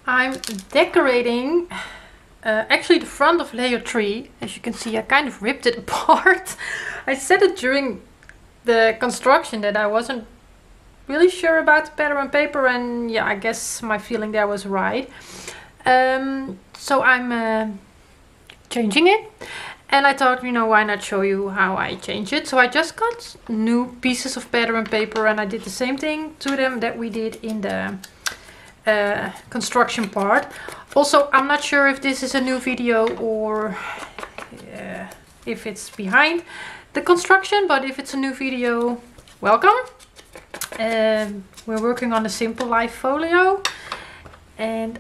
I'm decorating actually the front of layer 3. As you can see, I kind of ripped it apart. I said it during the construction that I wasn't really sure about the pattern paper, and yeah, I guess my feeling there was right. So I'm changing it, and I thought, you know, why not show you how I change it. So I just got new pieces of pattern paper, and I did the same thing to them that we did in the construction part. Also, I'm not sure if this is a new video or if it's behind the construction, but if it's a new video, welcome. We're working on a Simple Life folio, and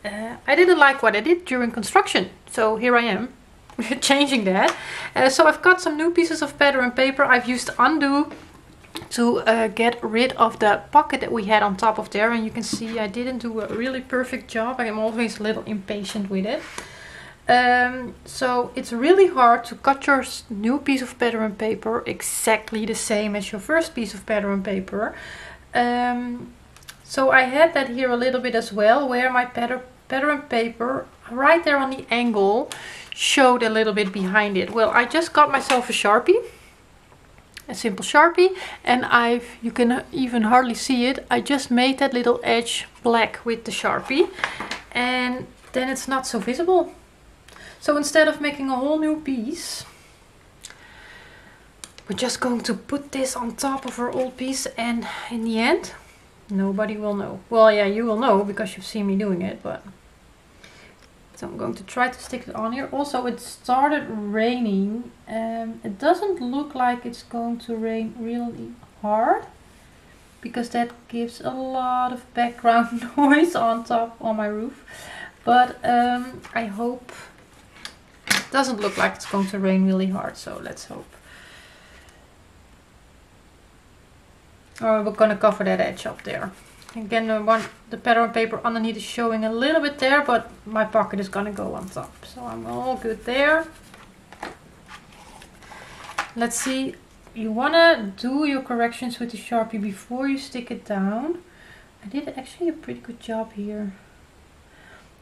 I didn't like what I did during construction, so here I am changing that. So I've got some new pieces of pattern paper. I've used undo to get rid of the pocket that we had on top of there, and you can see I didn't do a really perfect job. I am always a little impatient with it. So it's really hard to cut your new piece of pattern paper exactly the same as your first piece of pattern paper. So I had that here a little bit as well, where my pattern paper right there on the angle showed a little bit behind it. Well, I just got myself a Sharpie, a simple Sharpie, and you can even hardly see it. I just made that little edge black with the Sharpie, and then it's not so visible. So instead of making a whole new piece, we're just going to put this on top of our old piece, and in the end, nobody will know. Well, yeah, you will know because you've seen me doing it, but so I'm going to try to stick it on here. Also, it started raining. It doesn't look like it's going to rain really hard, because that gives a lot of background noise on my roof. But I hope it doesn't look like it's going to rain really hard, so let's hope. We're gonna cover that edge up there. Again, the pattern paper underneath is showing a little bit there, but my pocket is gonna go on top, so I'm all good there. Let's see, you wanna do your corrections with the Sharpie before you stick it down. I did actually a pretty good job here,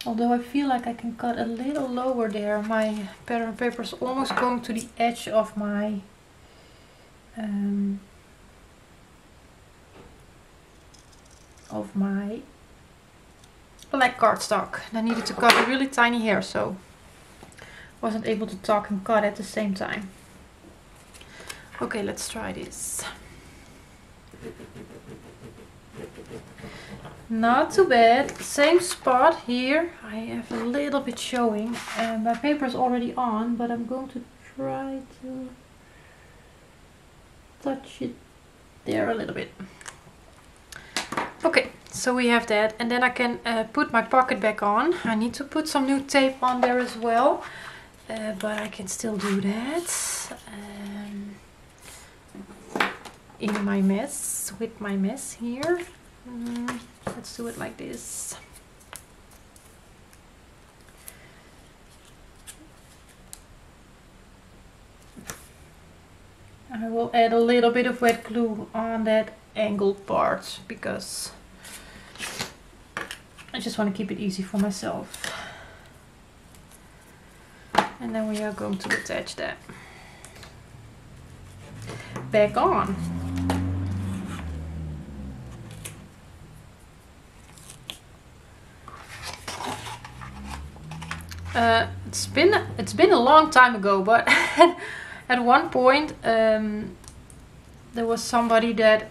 although I feel like I can cut a little lower there. My pattern paper is almost going to the edge of my black cardstock. I needed to cut a really tiny hair, so wasn't able to talk and cut at the same time. Okay, let's try this. Not too bad. Same spot here. I have a little bit showing, and my paper is already on, but I'm going to try to touch it there a little bit. Okay, so we have that, and then I can put my pocket back on. I need to put some new tape on there as well, but I can still do that in my mess, with my mess here. Let's do it like this. I will add a little bit of wet glue on that angled part, because I just want to keep it easy for myself. And then we are going to attach that back on. It's been a long time ago, but at one point there was somebody that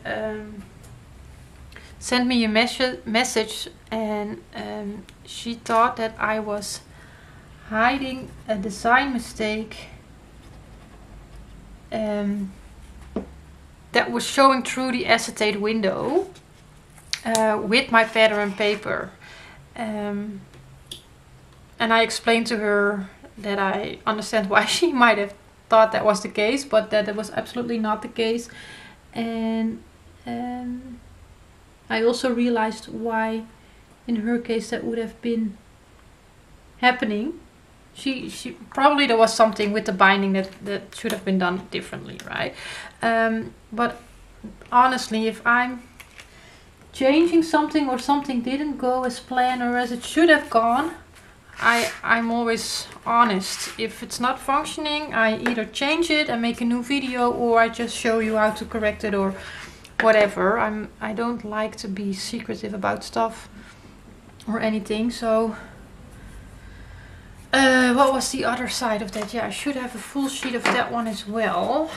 sent me a message, and she thought that I was hiding a design mistake that was showing through the acetate window with my pattern paper. And I explained to her that I understand why she might have thought that was the case, but that it was absolutely not the case. And I also realized why in her case that would have been happening. She probably, there was something with the binding that should have been done differently, right? But honestly, if I'm changing something or something didn't go as planned or as it should have gone, I'm always honest. If it's not functioning, I either change it and make a new video, or I just show you how to correct it or whatever. I don't like to be secretive about stuff or anything. So what was the other side of that? Yeah, I should have a full sheet of that one as well.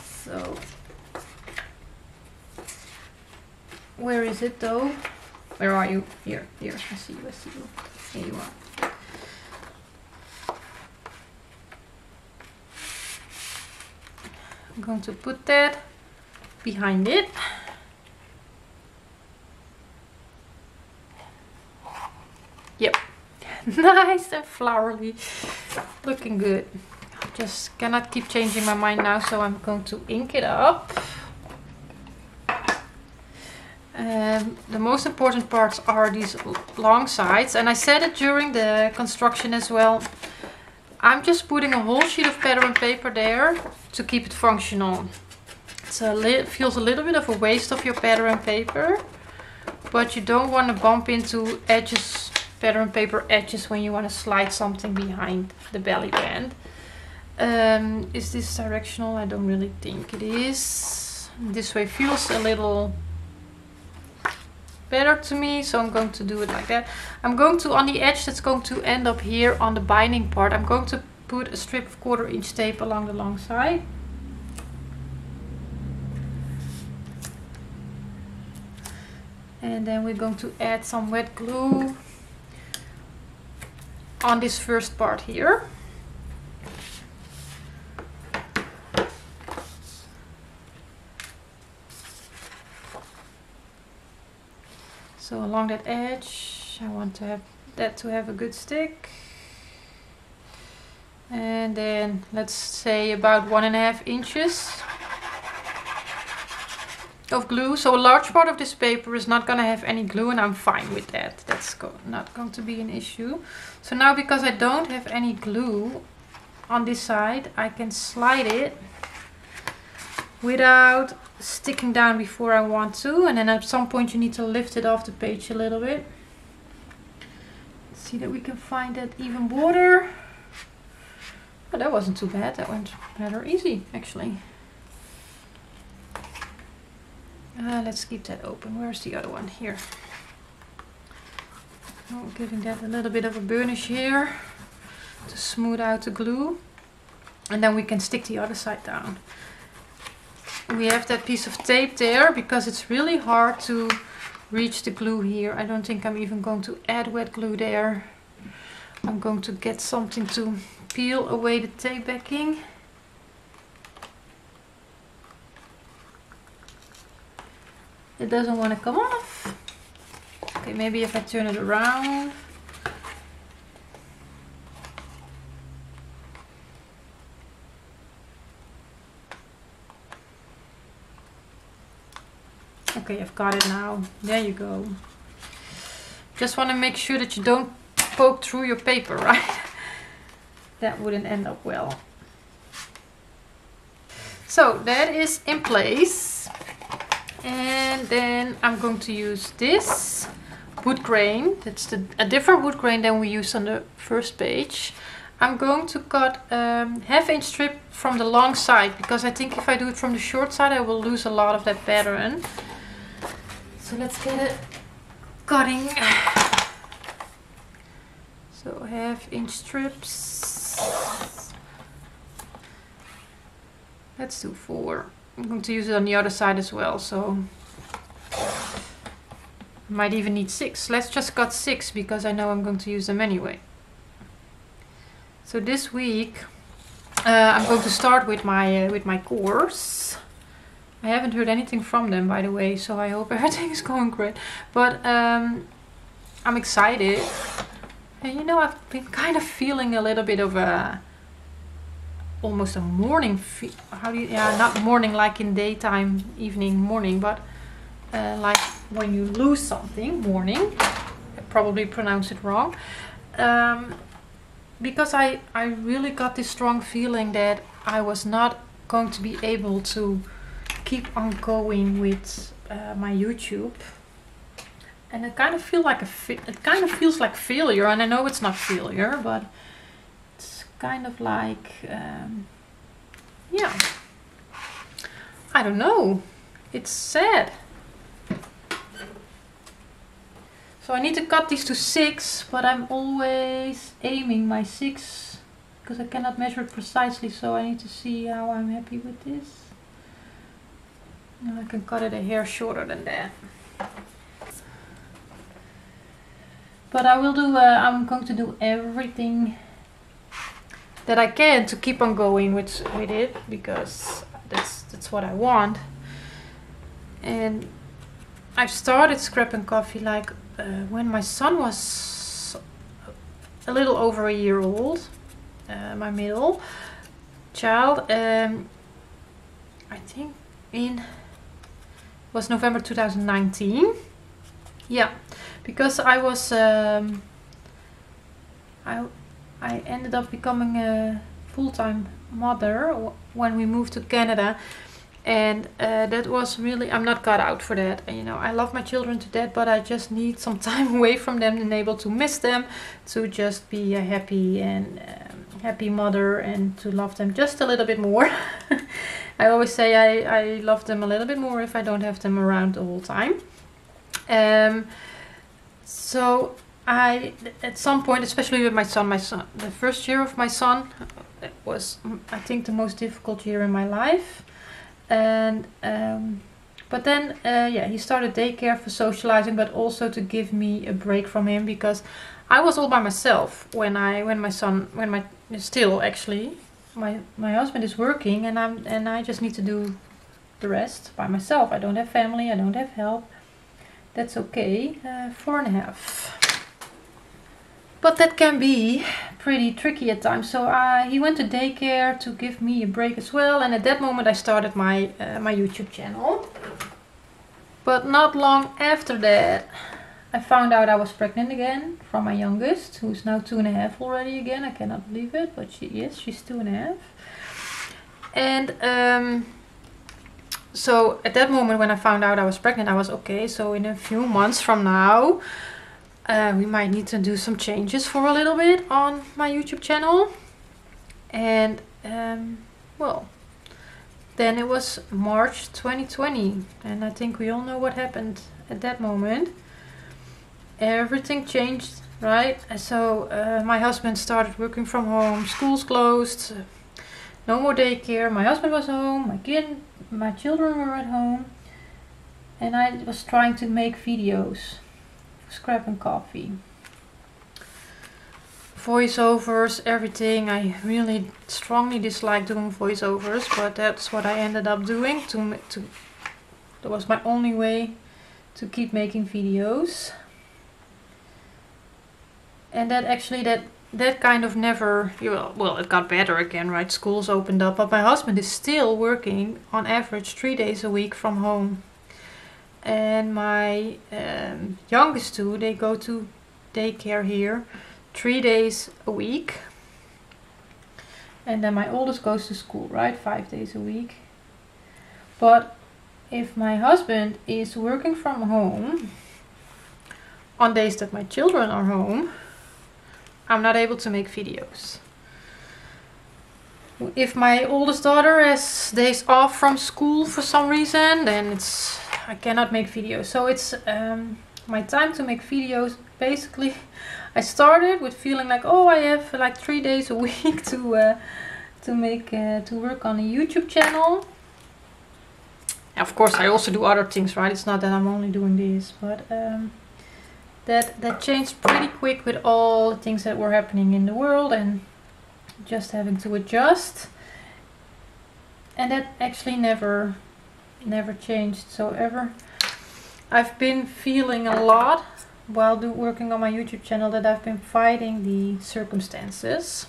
So where is it though? Where are you? Here, I see you, Here you are. I'm going to put that behind it. Yep, nice and flowery, looking good. Just cannot keep changing my mind now, so I'm going to ink it up. The most important parts are these long sides, and I said it during the construction as well. I'm just putting a whole sheet of pattern paper there to keep it functional. It feels a little bit of a waste of your pattern paper, but you don't want to bump into edges, pattern paper edges, when you want to slide something behind the belly band. Is this directional? I don't really think it is. This way feels a little better to me, so I'm going to do it like that. I'm going to, on the edge that's going to end up here on the binding part, I'm going to put a strip of 1/4 inch tape along the long side. And then we're going to add some wet glue on this first part here. So along that edge, I want to have that to have a good stick. And then let's say about 1.5 inches of glue. So a large part of this paper is not going to have any glue, and I'm fine with that. That's not going to be an issue. So now, because I don't have any glue on this side, I can slide it without sticking down before I want to, and then at some point you need to lift it off the page a little bit. Let's see that we can find that even border. Oh, that wasn't too bad. That went rather easy actually. Let's keep that open. Where's the other one? Here. Oh, giving that a little bit of a burnish here to smooth out the glue, and then we can stick the other side down. We have that piece of tape there because it's really hard to reach the glue here. I don't think I'm even going to add wet glue there. I'm going to get something to peel away the tape backing. It doesn't want to come off. Okay, maybe if I turn it around. Okay, I've got it now. There you go. Just want to make sure that you don't poke through your paper, right? That wouldn't end up well. So that is in place. And then I'm going to use this wood grain. That's a different wood grain than we used on the first page. I'm going to cut a 1/2 inch strip from the long side, because I think if I do it from the short side I will lose a lot of that pattern. So let's get it cutting. So 1/2 inch strips. Let's do 4. I'm going to use it on the other side as well, so might even need 6. Let's just cut 6 because I know I'm going to use them anyway. So this week I'm going to start with my course. I haven't heard anything from them, by the way, so I hope everything is going great. But I'm excited. And you know, I've been kind of feeling a little bit of a almost a morning not morning like in daytime, evening, morning, but like when you lose something, morning. I probably pronounced it wrong. Because I really got this strong feeling that I was not going to be able to keep on going with my YouTube. And it kind of feels like failure, and I know it's not failure, but it's kind of like yeah, I don't know, it's sad. So I need to cut these to 6, but I'm always aiming my 6 because I cannot measure it precisely, so I need to see how I'm happy with this. And I can cut it a hair shorter than that. But I will do, I'm going to do everything that I can to keep on going with it, because that's what I want. And I've started Scrap and Coffee like when my son was a little over a year old, my middle child. I think was November 2019. Yeah, because I was I ended up becoming a full-time mother when we moved to Canada, and that was really, I'm not cut out for that. You know, I love my children to death, but I just need some time away from them and able to miss them, to just be a happy mother and to love them just a little bit more. I always say I love them a little bit more if I don't have them around the whole time. So at some point, especially with my son, the first year of my son was, I think, the most difficult year in my life. And but then yeah, he started daycare for socializing, but also to give me a break from him, because I was all by myself when still actually my husband is working, and I just need to do the rest by myself. I don't have family, I don't have help. That's okay. 4.5. But that can be pretty tricky at times. So he went to daycare to give me a break as well. And at that moment I started my my YouTube channel. But not long after that, I found out I was pregnant again from my youngest, who's now 2.5 already again. I cannot believe it, but she's 2.5. And so at that moment when I found out I was pregnant, I was okay, so in a few months from now, we might need to do some changes for a little bit on my YouTube channel. And well, then it was March 2020, and I think we all know what happened at that moment. Everything changed, right? So my husband started working from home, schools closed, no more daycare, my husband was home, my children were at home, and I was trying to make videos. Scrap and Coffee, voiceovers, everything. I really strongly dislike doing voiceovers, but that's what I ended up doing. That was my only way to keep making videos. And that actually that kind of never, well, it got better again, right? Schools opened up, but my husband is still working on average 3 days a week from home. And my youngest two, they go to daycare here 3 days a week. And then my oldest goes to school, right? 5 days a week. But if my husband is working from home on days that my children are home, I'm not able to make videos. If my oldest daughter has days off from school for some reason, then I cannot make videos. So it's my time to make videos. Basically, I started with feeling like, oh, I have like 3 days a week to work on a YouTube channel. Of course, I also do other things, right? It's not that I'm only doing this, but that changed pretty quick with all the things that were happening in the world and just having to adjust. And that actually never changed. So I've been feeling a lot while working on my YouTube channel that I've been fighting the circumstances.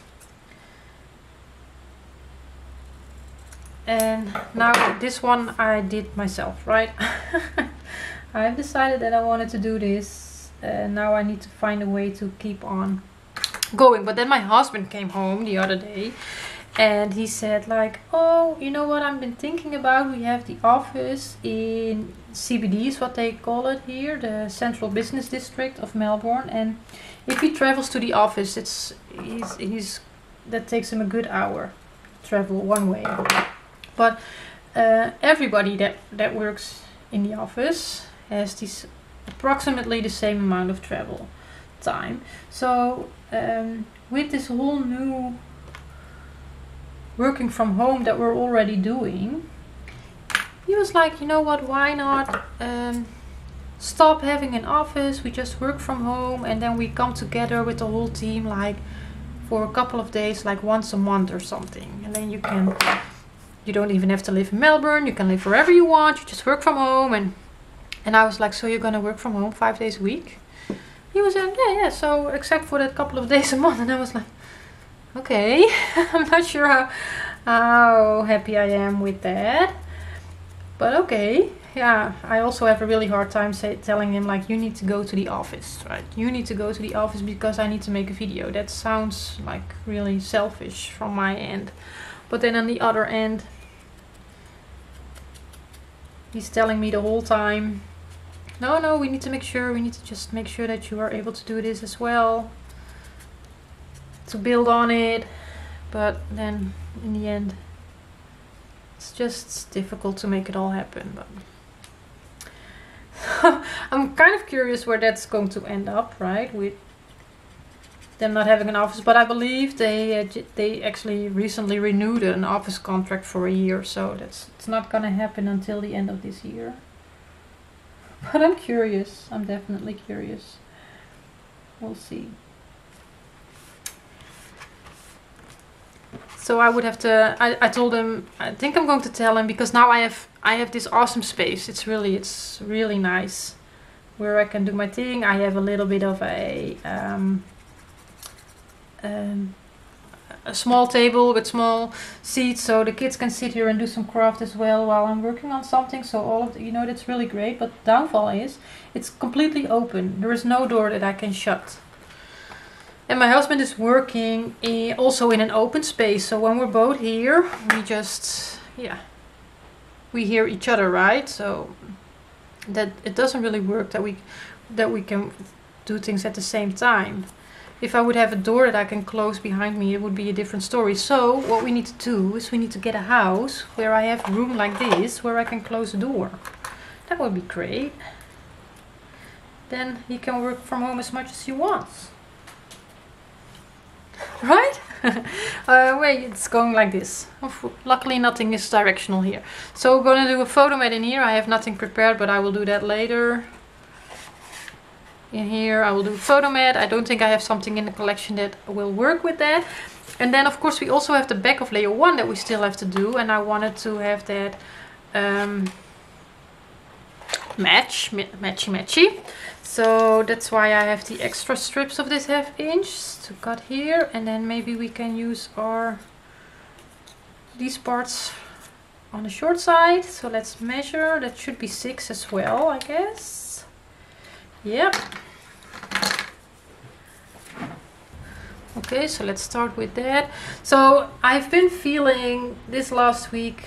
And now this one I did myself, right? I've decided that I wanted to do this. Now I need to find a way to keep on going. But then my husband came home the other day, And he said like, oh, you know what I've been thinking about? We have the office in CBD is what they call it here, the Central Business District of Melbourne. And if he travels to the office, that takes him a good hour travel one way. But everybody that works in the office has this approximately the same amount of travel time. So with this whole new working from home that we're already doing, he was like, you know what, why not stop having an office, we just work from home, and then we come together with the whole team like for a couple of days, like once a month or something. And then you don't even have to live in Melbourne, you can live wherever you want, you just work from home. And I was like, so you're gonna work from home 5 days a week? He was like, yeah, so except for that couple of days a month. And I was like, okay. I'm not sure how happy I am with that, but okay. Yeah, I also have a really hard time telling him like, you need to go to the office, right? You need to go to the office because I need to make a video. That sounds like really selfish from my end. But then on the other end, he's telling me the whole time, no, we need to just make sure that you are able to do this as well, to build on it. But then in the end, it's just difficult to make it all happen. But I'm kind of curious where that's going to end up, right, with them not having an office. But I believe they actually recently renewed an office contract for a year, so it's not gonna happen until the end of this year. But I'm curious. I'm definitely curious. We'll see. So I would have to, I told him, I think I'm going to tell him, because now I have this awesome space. It's really nice where I can do my thing. I have a little bit of a small table with small seats, so the kids can sit here and do some craft as well while I'm working on something. So all of the, that's really great. But the downfall is it's completely open. There is no door that I can shut. And my husband is working also in an open space. So when we're both here, we just, we hear each other, right? So that it doesn't really work that we can do things at the same time. If I would have a door that I can close behind me, it would be a different story. So what we need to do is we need to get a house where I have room like this, where I can close the door. That would be great. Then he can work from home as much as he wants. Right? Wait, it's going like this. Luckily nothing is directional here. So we're going to do a photo mat in here. I have nothing prepared, but I will do that later. In here I will do a photo mat. I don't think I have something in the collection that will work with that. And then of course we also have the back of layer 1 that we still have to do. And I wanted to have that matchy. So that's why I have the extra strips of this 1/2 inch to cut here, and then maybe we can use these parts on the short side. So let's measure. That should be 6 as well, I guess. Yep. Okay, so let's start with that. So I've been feeling this last week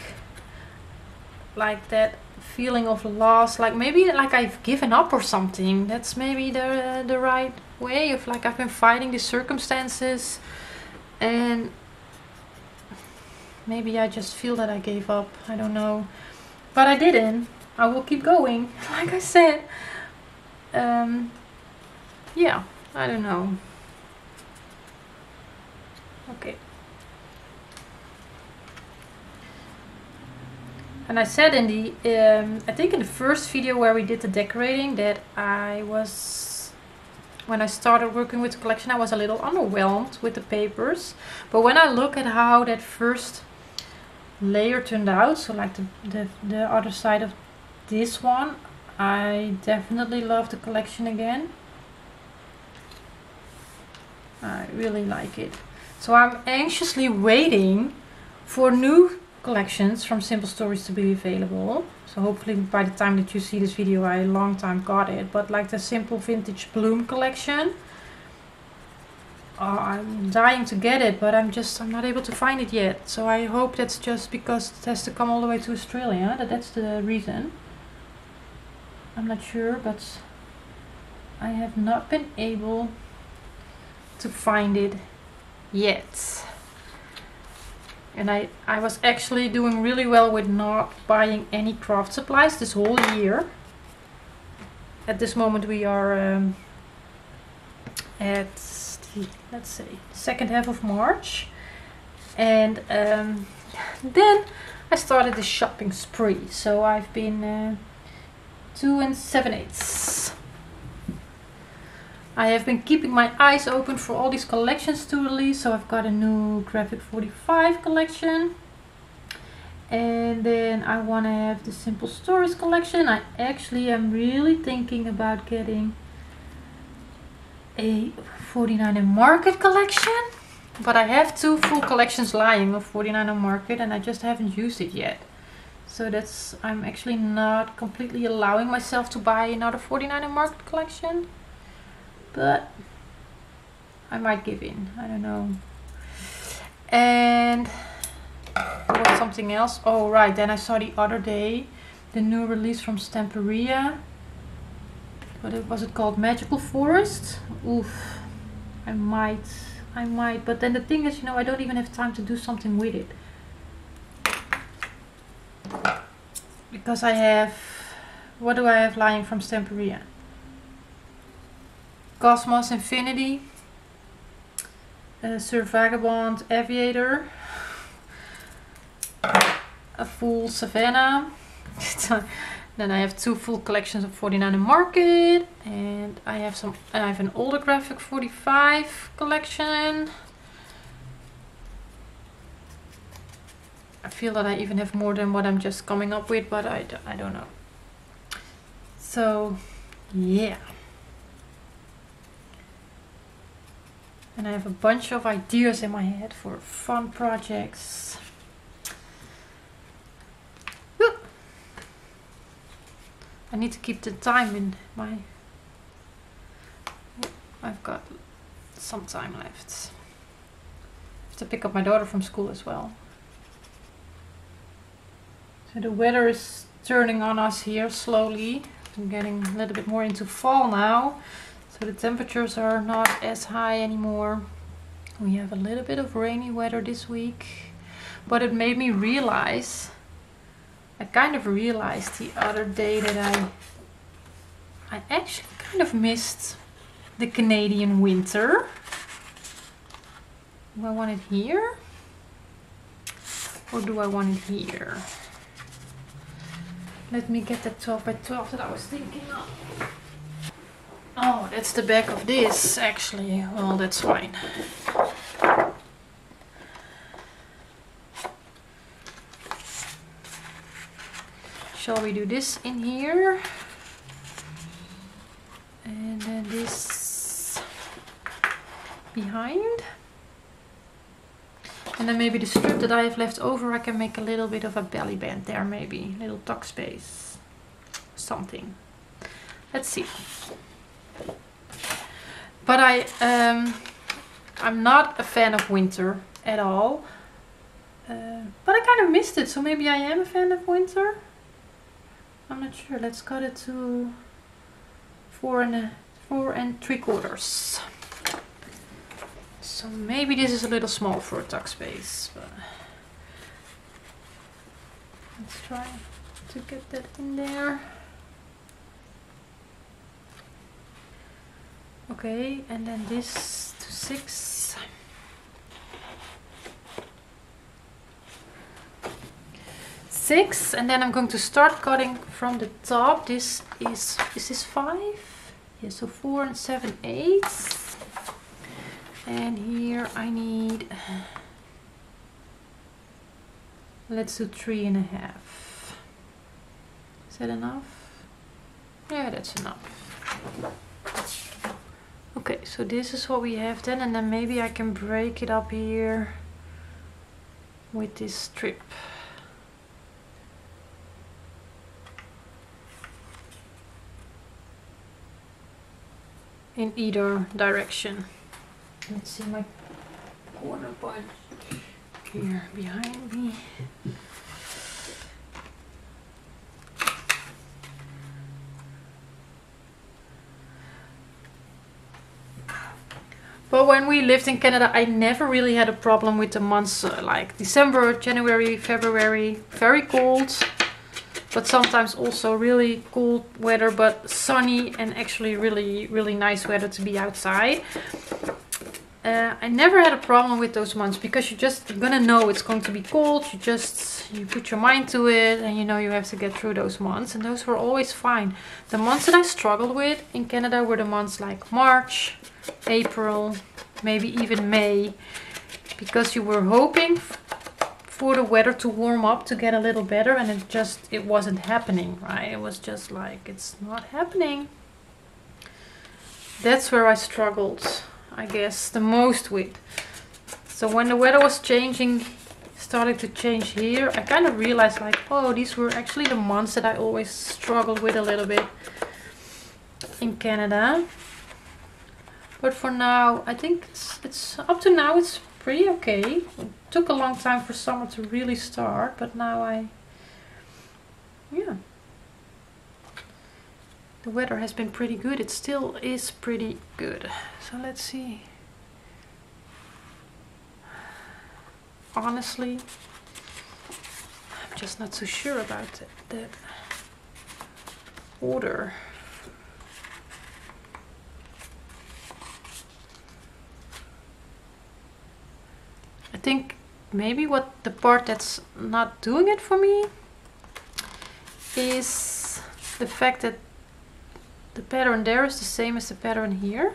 like that feeling of loss, like maybe like I've given up or something. That's maybe the right way of, like, I've been fighting the circumstances and maybe I just feel that I gave up. I don't know, but I didn't. I will keep going, like I said. Yeah, I don't know. Okay. And I said in the, I think in the first video where we did the decorating, that when I started working with the collection, I was a little underwhelmed with the papers. But when I look at how that first layer turned out, so like the other side of this one, I definitely love the collection again. I really like it. So I'm anxiously waiting for new collections from Simple Stories to be available. So hopefully by the time that you see this video, I a long time got it. But like the Simple Vintage Bloom collection, I'm dying to get it, but I'm not able to find it yet. So I hope that's just because it has to come all the way to Australia, that's the reason. I'm not sure, but I have not been able to find it yet. And I was actually doing really well with not buying any craft supplies this whole year. At this moment we are at the, let's say, second half of March. And then I started the shopping spree. So I've been 2 7/8. I have been keeping my eyes open for all these collections to release. So I've got a new Graphic 45 collection. And then I want to have the Simple Stories collection. I actually am really thinking about getting a 49er Market collection. But I have 2 full collections lying of 49er Market and I just haven't used it yet. So I'm actually not completely allowing myself to buy another 49er Market collection. But I might give in, I don't know. And there was something else. Oh right, then I saw the other day the new release from Stamperia. What was it called? Magical Forest? Oof, I might, but then the thing is, I don't even have time to do something with it. Because I have, what do I have lying from Stamperia? Cosmos Infinity, Sir Vagabond Aviator, a full Savannah. Then I have 2 full collections of 49er Market, and I have an older Graphic 45 collection. I feel that I even have more than what I'm just coming up with, but I don't know. So yeah. And I have a bunch of ideas in my head for fun projects. Woo! I need to keep the time in my... I've got some time left. I have to pick up my daughter from school as well. So the weather is turning on us here slowly. I'm getting a little bit more into fall now. So the temperatures are not as high anymore. We have a little bit of rainy weather this week. But it made me realize, I kind of realized the other day that I actually kind of missed the Canadian winter. Do I want it here? Or do I want it here? Let me get that 12 by 12 that I was thinking of. Oh, that's the back of this actually. Well, that's fine. Shall we do this in here? And then this behind. And then maybe the strip that I have left over, I can make a little bit of a belly band there maybe. Little tuck space. Something. Let's see. But I'm not a fan of winter at all. But I kind of missed it, so maybe I am a fan of winter. I'm not sure. Let's cut it to 4 3/4. So maybe this is a little small for a tuck space, but let's try to get that in there. Okay, and then this to 6. And then I'm going to start cutting from the top. Is this 5? Yeah, so 4 7/8. And here I need, let's do 3 1/2. Is that enough? Yeah, that's enough. Okay, so this is what we have then, and then maybe I can break it up here with this strip. In either direction. Let's see my corner bud here behind me. But when we lived in Canada, I never really had a problem with the months like December, January, February, very cold. But sometimes also really cool weather, but sunny and actually really, really nice weather to be outside. I never had a problem with those months because you're gonna know it's going to be cold. You put your mind to it and you know you have to get through those months, and those were always fine. The months that I struggled with in Canada were the months like March, April, maybe even May, because you were hoping for the weather to warm up, to get a little better, and it wasn't happening, right? It was just like, it's not happening. That's where I struggled, I guess, the most with. So when the weather was started to change here, I kind of realized like, oh, these were actually the months that I always struggled with a little bit in Canada. But for now, I think it's up to now it's pretty okay. It took a long time for summer to really start, but now yeah. The weather has been pretty good. It still is pretty good. So let's see. Honestly, I'm just not so sure about that order. I think maybe the part that's not doing it for me is the fact that the pattern there is the same as the pattern here.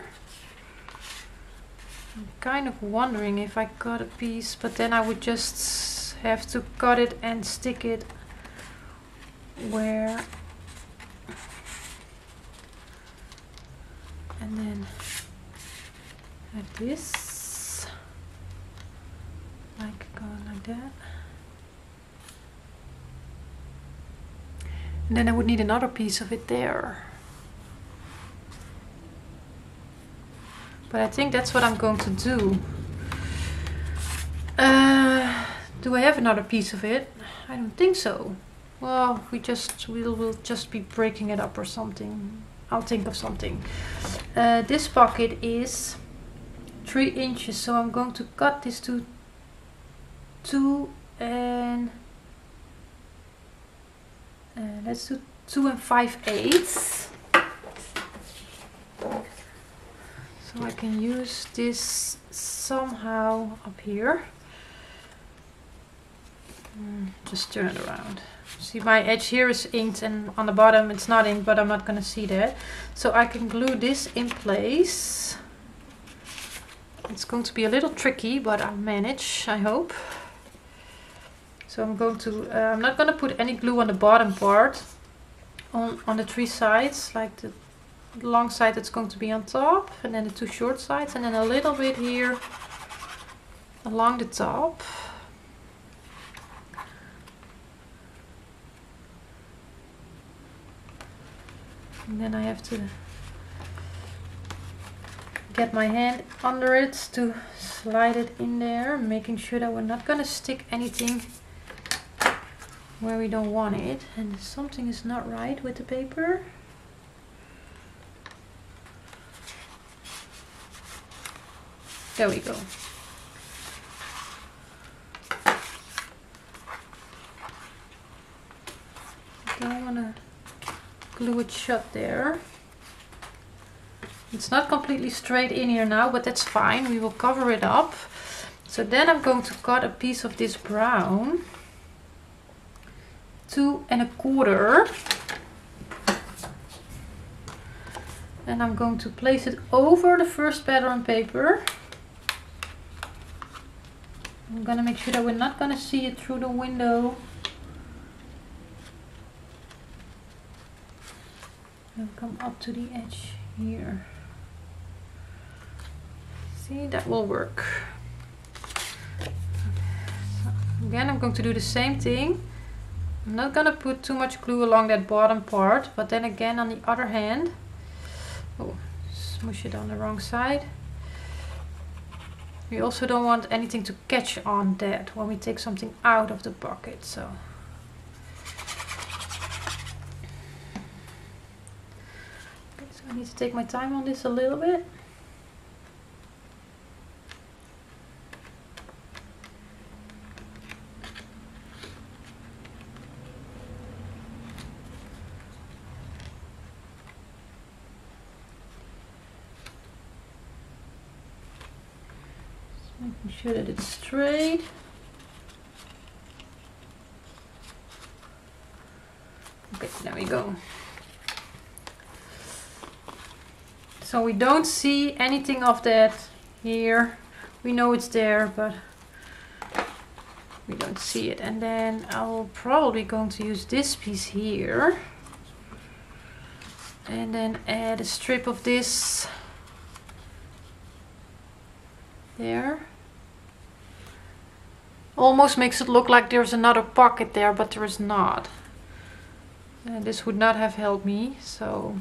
I'm kind of wondering if I cut a piece, but then I would just have to cut it and stick it where, and then like this, like going like that. And then I would need another piece of it there. But I think that's what I'm going to do. Do I have another piece of it? I don't think so. Well, we'll just be breaking it up or something. I'll think of something. This pocket is 3 inches, so I'm going to cut this to 2 and let's do 2 5/8. So I can use this somehow up here. Just turn it around. See, my edge here is inked and on the bottom it's not inked, but I'm not going to see that. So I can glue this in place. It's going to be a little tricky, but I'll manage, I hope. So I'm going to, I'm not going to put any glue on the bottom part, on the 3 sides, like the long side that's going to be on top, and then the 2 short sides, and then a little bit here along the top. And then I have to get my hand under it to slide it in there, making sure that we're not going to stick anything where we don't want it. And something is not right with the paper. There we go. I don't want to glue it shut there. It's not completely straight in here now, but that's fine. We will cover it up. So then I'm going to cut a piece of this brown, 2 1/4. And I'm going to place it over the first pattern paper. I'm going to make sure that we're not going to see it through the window. And come up to the edge here. See, that will work. So again, I'm going to do the same thing. I'm not going to put too much glue along that bottom part, but then again on the other hand, oh, smush it on the wrong side. We also don't want anything to catch on that when we take something out of the pocket. So I need to take my time on this a little bit. Making sure that it's straight. Okay, there we go. So we don't see anything of that here. We know it's there, but we don't see it. And then I'm probably going to use this piece here. And then add a strip of this there. Almost makes it look like there's another pocket there, but there is not. And this would not have helped me, so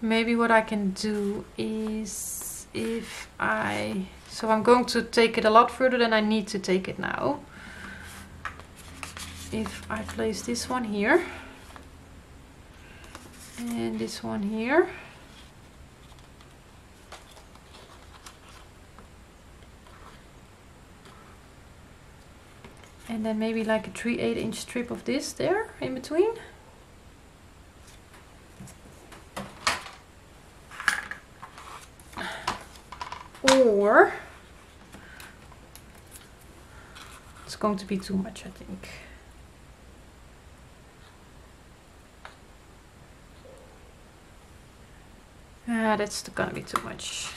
maybe what I can do is so I'm going to take it a lot further than I need to take it now. If I place this one here and this one here, and then maybe like a 3/8 inch strip of this there in between. Or it's going to be too much, I think. That's gonna be too much.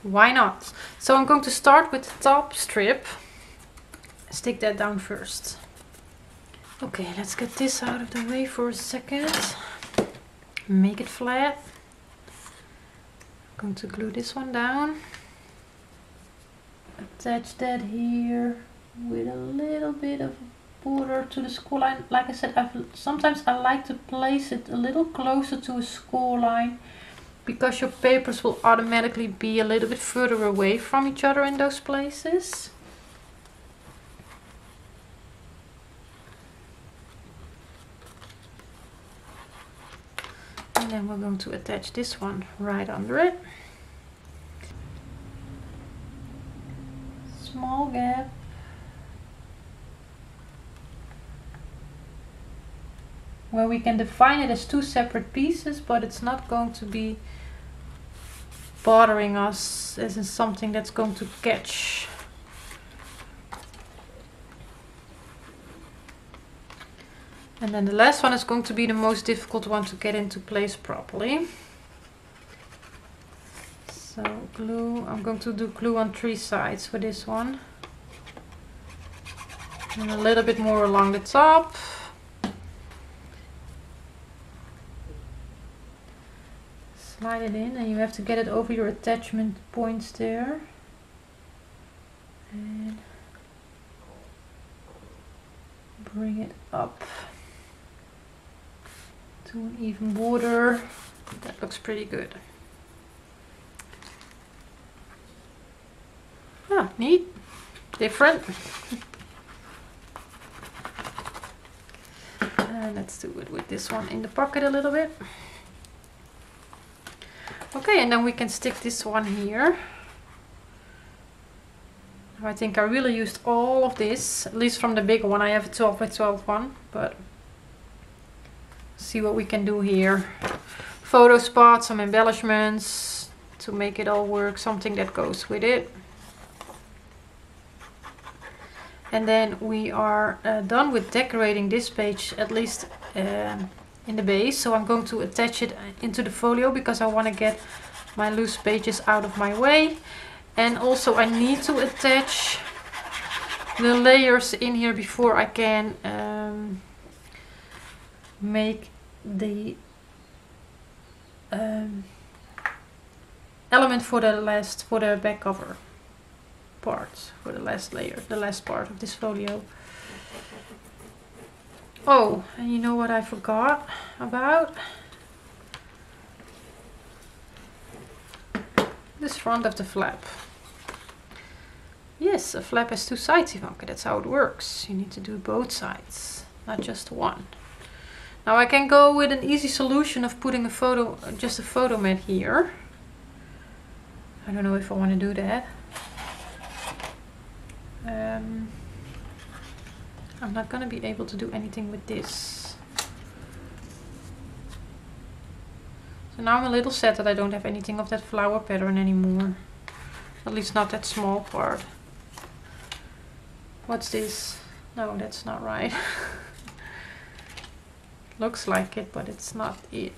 Why not? So I'm going to start with the top strip. Stick that down first. Okay, let's get this out of the way for a second. Make it flat. I'm going to glue this one down. Attach that here with a little bit of border to the score line. Like I said, sometimes I like to place it a little closer to a score line, because your papers will automatically be a little bit further away from each other in those places. And then we're going to attach this one right under it. Small gap. Where we can define it as two separate pieces, but it's not going to be bothering us as in something that's going to catch. And then the last one is going to be the most difficult one to get into place properly. So glue, I'm going to do glue on 3 sides for this one. And a little bit more along the top. Slide it in, and you have to get it over your attachment points there. And bring it up to an even border. That looks pretty good. Ah, neat. Different. And let's do it with this one in the pocket a little bit. Okay, and then we can stick this one here. I think I really used all of this, at least from the bigger one. I have a 12 by 12 one, but see what we can do here. Photo spots, some embellishments to make it all work, something that goes with it. And then we are done with decorating this page, at least in the base. So I'm going to attach it into the folio because I want to get my loose pages out of my way. And also I need to attach the layers in here before I can make the element for the back cover part, for the last layer, the last part of this folio. Oh, and you know what I forgot about? This front of the flap. Yes, a flap has 2 sides, Ivanka. That's how it works. You need to do both sides, not just one. Now I can go with an easy solution of putting a photo, just a photo mat here. I don't know if I want to do that. I'm not going to be able to do anything with this. So now I'm a little sad that I don't have anything of that flower pattern anymore. At least not that small part. What's this? No, that's not right. Looks like it, but it's not it.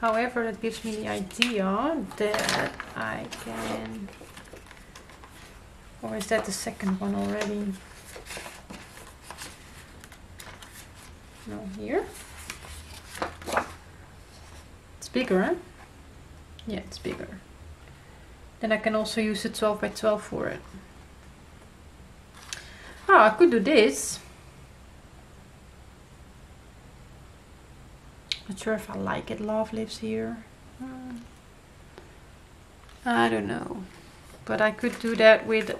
However, that gives me the idea that I can... Or is that the second one already? No, here. It's bigger, huh? Yeah, it's bigger. Then I can also use the 12 by 12 for it. Oh, I could do this. Not sure if I like it. Love lives here. I don't know. But I could do that with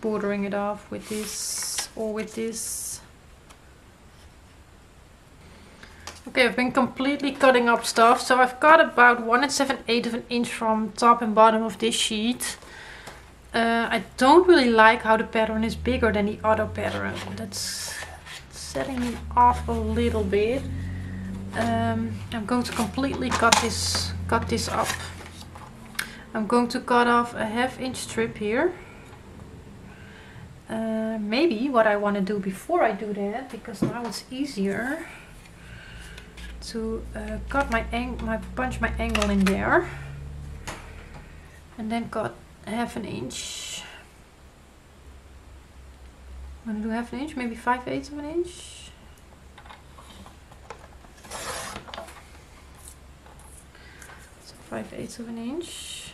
bordering it off with this or with this. Okay, I've been completely cutting up stuff. So I've got about 1 7/8 of an inch from top and bottom of this sheet. I don't really like how the pattern is bigger than the other pattern. That's setting me off a little bit. I'm going to completely cut this up. I'm going to cut off a 1/2 inch strip here. Maybe what I want to do before I do that, because now it's easier to cut punch my angle in there, and then cut 1/2 inch. I'm gonna do 1/2 inch, maybe 5/8 of an inch. So 5/8 of an inch.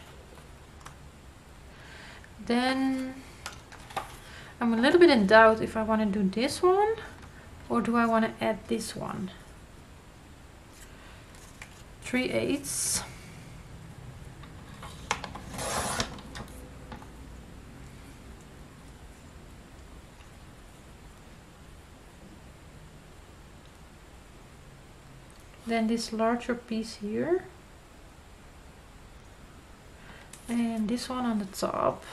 Then I'm a little bit in doubt if I want to do this one or do I want to add this one. 3/8. Then this larger piece here, and this one on the top.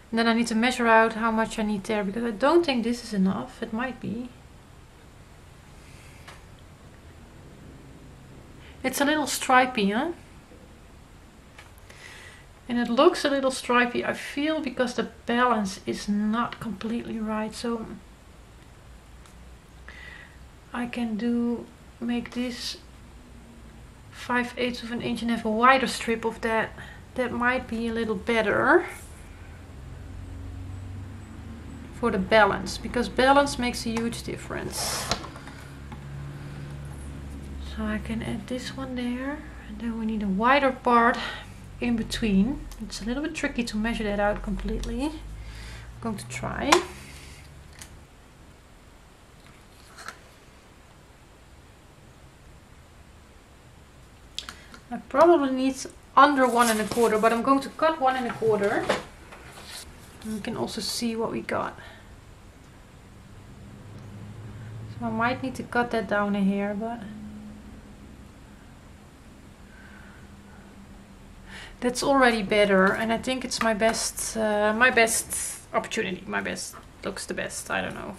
And then I need to measure out how much I need there, because I don't think this is enough. It might be. It's a little stripy, huh? And it looks a little stripy, I feel, because the balance is not completely right. So I can make this 5/8 of an inch and have a wider strip of that. That might be a little better for the balance, because balance makes a huge difference. So I can add this one there, and then we need a wider part in between. It's a little bit tricky to measure that out completely. I'm going to try. I probably need under 1 1/4, but I'm going to cut 1 1/4. And we can also see what we got. So I might need to cut that down a hair, but that's already better, and I think it's my best opportunity. Looks the best. I don't know.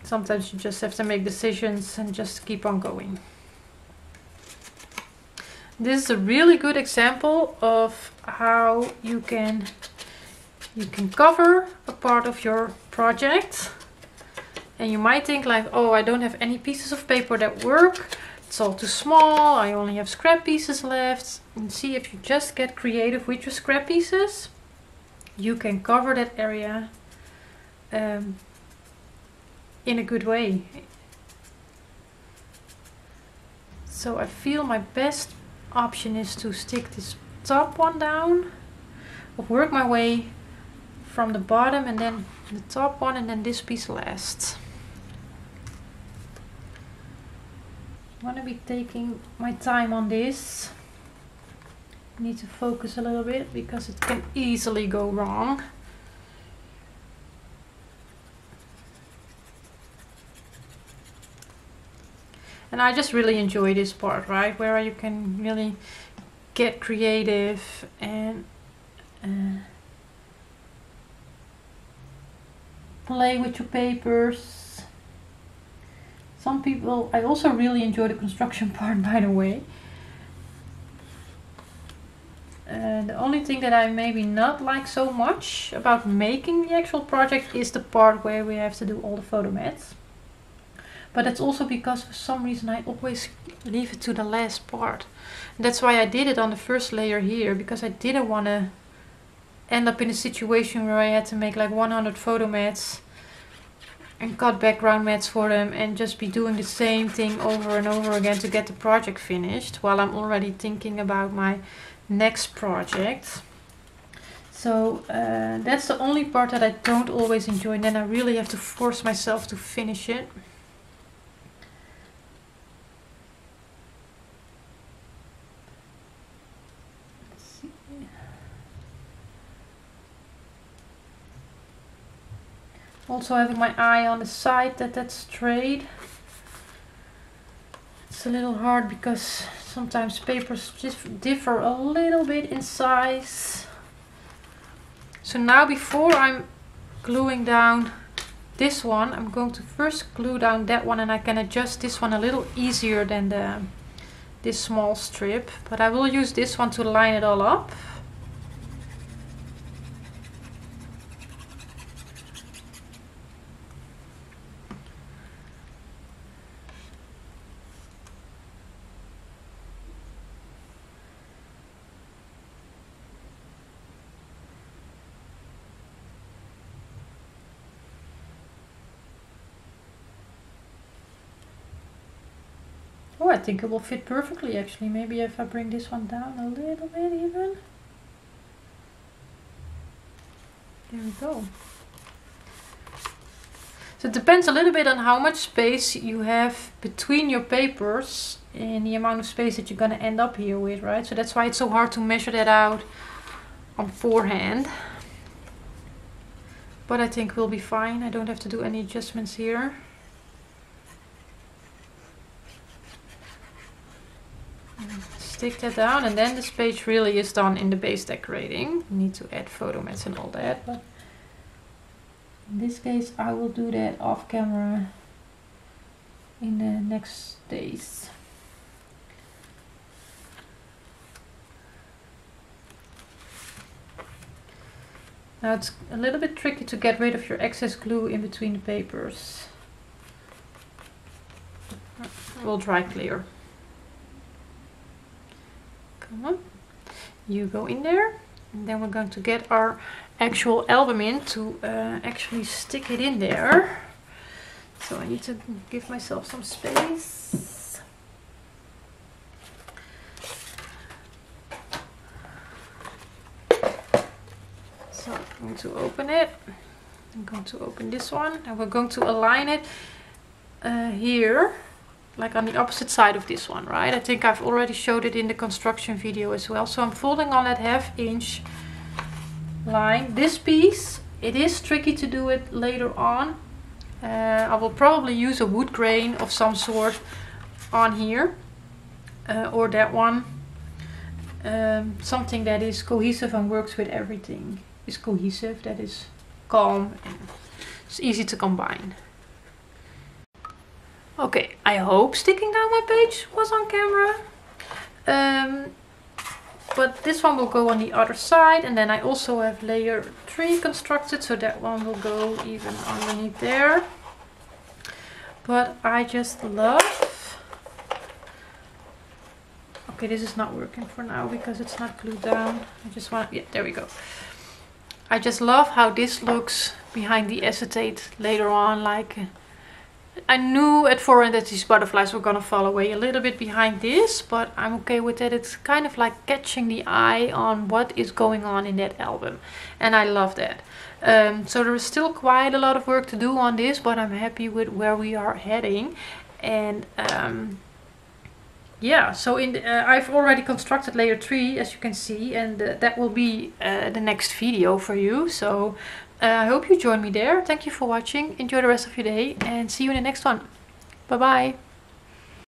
Sometimes you just have to make decisions and just keep on going. This is a really good example of how you can cover a part of your project And you might think like, oh, I don't have any pieces of paper that work. It's all too small. I only have scrap pieces left. And see, if you just get creative with your scrap pieces, you can cover that area in a good way. So I feel my best option is to stick this top one down, or work my way from the bottom and then the top one and then this piece last. I'm going to be taking my time on this. I need to focus a little bit because it can easily go wrong. And I just really enjoy this part, right? Where you can really get creative and play with your papers. Some people, I also really enjoy the construction part, by the way. The only thing that I maybe not like so much about making the actual project is the part where we have to do all the photo mats. But that's also because for some reason I always leave it to the last part. And that's why I did it on the first layer here, because I didn't want to end up in a situation where I had to make like 100 photo mats and cut background mats for them and just be doing the same thing over and over again to get the project finished while I'm already thinking about my next project. So that's the only part that I don't always enjoy, and then I really have to force myself to finish it. Also having my eye on the side that's straight. It's a little hard because sometimes papers just differ a little bit in size. So now before I'm gluing down this one, I'm going to first glue down that one, and I can adjust this one a little easier than this small strip. But I will use this one to line it all up. Oh, I think it will fit perfectly actually. Maybe if I bring this one down a little bit even. There we go. So it depends a little bit on how much space you have between your papers and the amount of space that you're going to end up here with, right? So that's why it's so hard to measure that out on forehand. But I think we'll be fine. I don't have to do any adjustments here. Stick that down, and then this page really is done in the base decorating. You need to add photo mats and all that, but in this case I will do that off camera in the next days. Now it's a little bit tricky to get rid of your excess glue in between the papers. We'll dry clear. Come on, you go in there, and then we're going to get our actual album in to actually stick it in there. So I need to give myself some space. So I'm going to open it. I'm going to open this one, and we're going to align it here. Like on the opposite side of this one, right? I think I've already showed it in the construction video as well. So I'm folding on that 1/2 inch line. This piece, it is tricky to do it later on. I will probably use a wood grain of some sort on here. Or that one. Something that is cohesive and works with everything. Is cohesive, that is calm and it's easy to combine. Okay, I hope sticking down my page was on camera. But this one will go on the other side, and then I also have layer 3 constructed, so that one will go even underneath there. But I just love... Okay, this is not working for now because it's not glued down. I just want... Yeah, there we go. I just love how this looks behind the acetate later on. Like, I knew at forehand that these butterflies were gonna fall away a little bit behind this, but I'm okay with it. It's kind of like catching the eye on what is going on in that album, and I love that. So there is still quite a lot of work to do on this, but I'm happy with where we are heading. And yeah, so I've already constructed layer 3, as you can see, and that will be the next video for you. So I hope you join me there. Thank you for watching. Enjoy the rest of your day and see you in the next one. Bye bye.